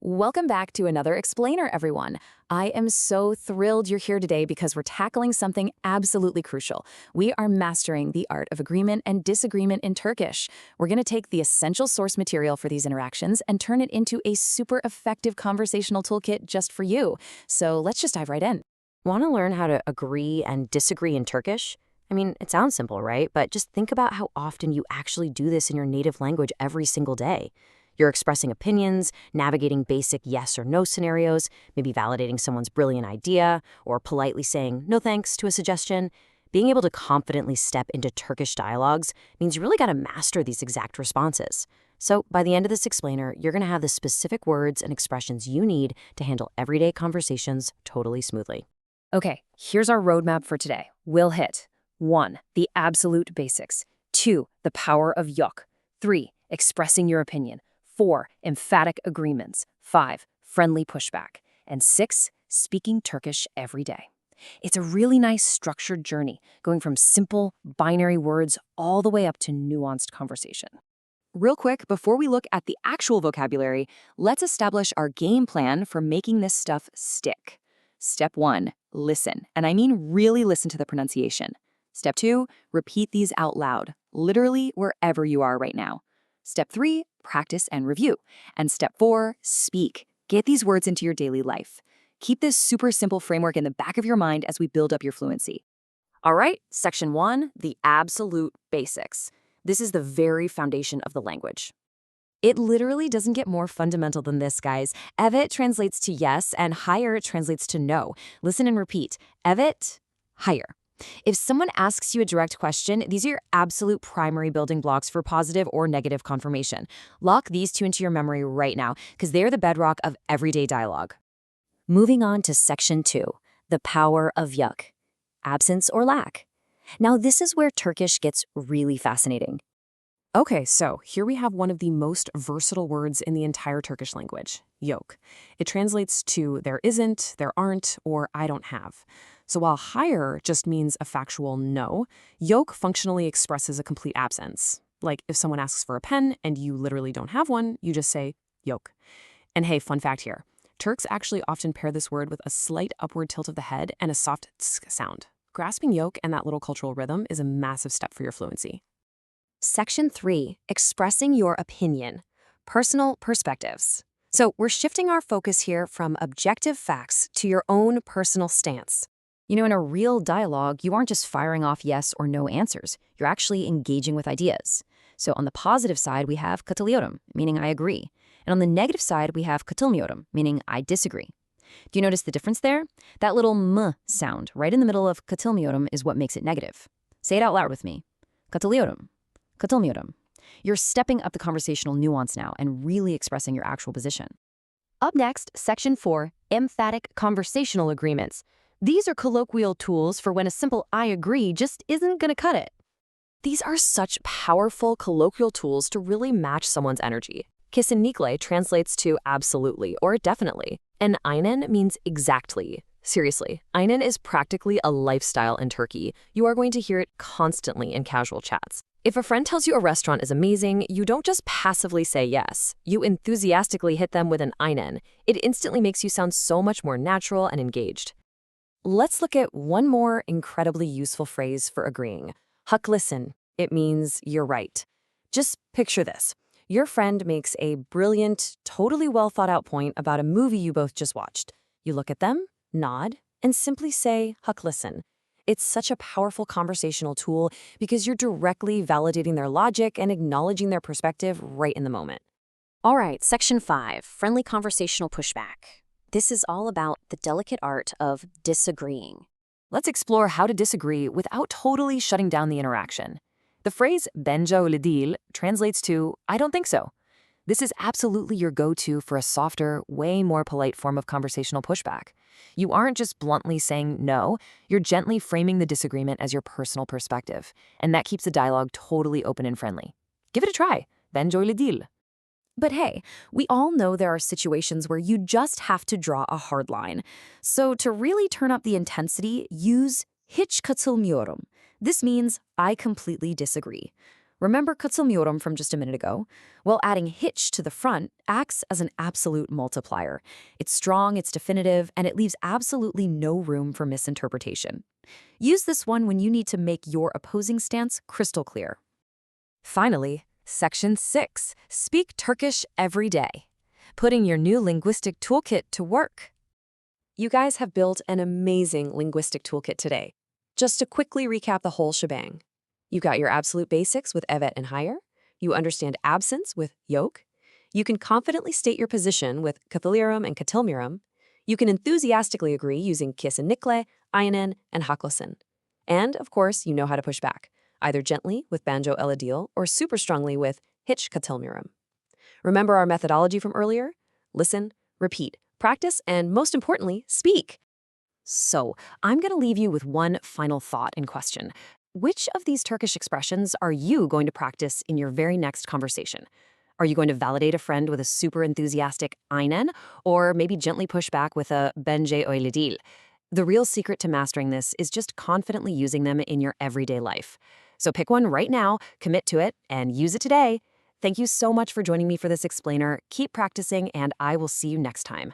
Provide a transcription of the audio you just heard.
Welcome back to another explainer, everyone. I am so thrilled you're here today because we're tackling something absolutely crucial. We are mastering the art of agreement and disagreement in Turkish. We're going to take the essential source material for these interactions and turn it into a super effective conversational toolkit just for you. So let's just dive right in. Want to learn how to agree and disagree in Turkish? I mean, it sounds simple, right? But just think about how often you actually do this in your native language every single day. You're expressing opinions, navigating basic yes or no scenarios, maybe validating someone's brilliant idea, or politely saying no thanks to a suggestion. Being able to confidently step into Turkish dialogues means you really got to master these exact responses. So by the end of this explainer, you're going to have the specific words and expressions you need to handle everyday conversations totally smoothly. Okay, here's our roadmap for today. We'll hit 1. The absolute basics. 2. The power of yok. 3. Expressing your opinion. 4. Emphatic agreements. 5. Friendly pushback. And 6. Speaking Turkish every day. It's a really nice structured journey, going from simple, binary words all the way up to nuanced conversation. Real quick, before we look at the actual vocabulary, let's establish our game plan for making this stuff stick. Step 1, listen. And I mean really listen to the pronunciation. Step 2, repeat these out loud, literally wherever you are right now. Step 3, practice and review. And step 4, speak. Get these words into your daily life. Keep this super simple framework in the back of your mind as we build up your fluency. All right, section 1, the absolute basics. This is the very foundation of the language. It literally doesn't get more fundamental than this, guys. Evet translates to yes, and hayır translates to no. Listen and repeat. Evet, hayır. If someone asks you a direct question, these are your absolute primary building blocks for positive or negative confirmation. Lock these two into your memory right now, because they're the bedrock of everyday dialogue. Moving on to section 2, the power of yok. Absence or lack. Now this is where Turkish gets really fascinating. Okay, so here we have one of the most versatile words in the entire Turkish language, yok. It translates to there isn't, there aren't, or I don't have. So while hayır just means a factual no, yok functionally expresses a complete absence. Like if someone asks for a pen and you literally don't have one, you just say yok. And hey, fun fact here, Turks actually often pair this word with a slight upward tilt of the head and a soft tsk sound. Grasping yok and that little cultural rhythm is a massive step for your fluency. Section 3, expressing your opinion. Personal perspectives. So we're shifting our focus here from objective facts to your own personal stance. You know, in a real dialogue, you aren't just firing off yes or no answers. You're actually engaging with ideas. So on the positive side, we have katılıyorum, meaning I agree. And on the negative side, we have katılmıyorum, meaning I disagree. Do you notice the difference there? That little m sound right in the middle of katılmıyorum is what makes it negative. Say it out loud with me. Katılıyorum. Katılmıyorum. You're stepping up the conversational nuance now and really expressing your actual position. Up next, section 4, emphatic conversational agreements. These are colloquial tools for when a simple I agree just isn't going to cut it. These are such powerful colloquial tools to really match someone's energy. Kesinlikle translates to absolutely or definitely, and aynen means exactly. Seriously, aynen is practically a lifestyle in Turkey. You are going to hear it constantly in casual chats. If a friend tells you a restaurant is amazing, you don't just passively say yes. You enthusiastically hit them with an aynen. It instantly makes you sound so much more natural and engaged. Let's look at one more incredibly useful phrase for agreeing. Haklısın. It means you're right. Just picture this. Your friend makes a brilliant, totally well thought out point about a movie you both just watched. You look at them, nod, and simply say haklısın. It's such a powerful conversational tool because you're directly validating their logic and acknowledging their perspective right in the moment. All right, section 5, friendly conversational pushback. This is all about the delicate art of disagreeing. Let's explore how to disagree without totally shutting down the interaction. The phrase bence öyle değil translates to I don't think so. This is absolutely your go-to for a softer, way more polite form of conversational pushback. You aren't just bluntly saying no, you're gently framing the disagreement as your personal perspective, and that keeps the dialogue totally open and friendly. Give it a try. Bence öyle değil. But hey, we all know there are situations where you just have to draw a hard line. So to really turn up the intensity, use hiç katılmıyorum. This means I completely disagree. Remember Katılmıyorum from just a minute ago? Well, adding hitch to the front acts as an absolute multiplier. It's strong, it's definitive, and it leaves absolutely no room for misinterpretation. Use this one when you need to make your opposing stance crystal clear. Finally, Section 6. Speak Turkish every day. Putting your new linguistic toolkit to work. You guys have built an amazing linguistic toolkit today. Just to quickly recap the whole shebang. You got your absolute basics with Evet and Hayır. You understand absence with yok. You can confidently state your position with Katılıyorum and Katılmıyorum. You can enthusiastically agree using kesinlikle, aynen, and haklısın. And, of course, you know how to push back, either gently with banjo eladil or super strongly with hiç katılmıyorum. Remember our methodology from earlier? Listen, repeat, practice, and most importantly, speak. So, I'm going to leave you with one final thought and question. Which of these Turkish expressions are you going to practice in your very next conversation? Are you going to validate a friend with a super enthusiastic aynen, or maybe gently push back with a bence öyle değil? The real secret to mastering this is just confidently using them in your everyday life. So pick one right now, commit to it, and use it today. Thank you so much for joining me for this explainer. Keep practicing, and I will see you next time.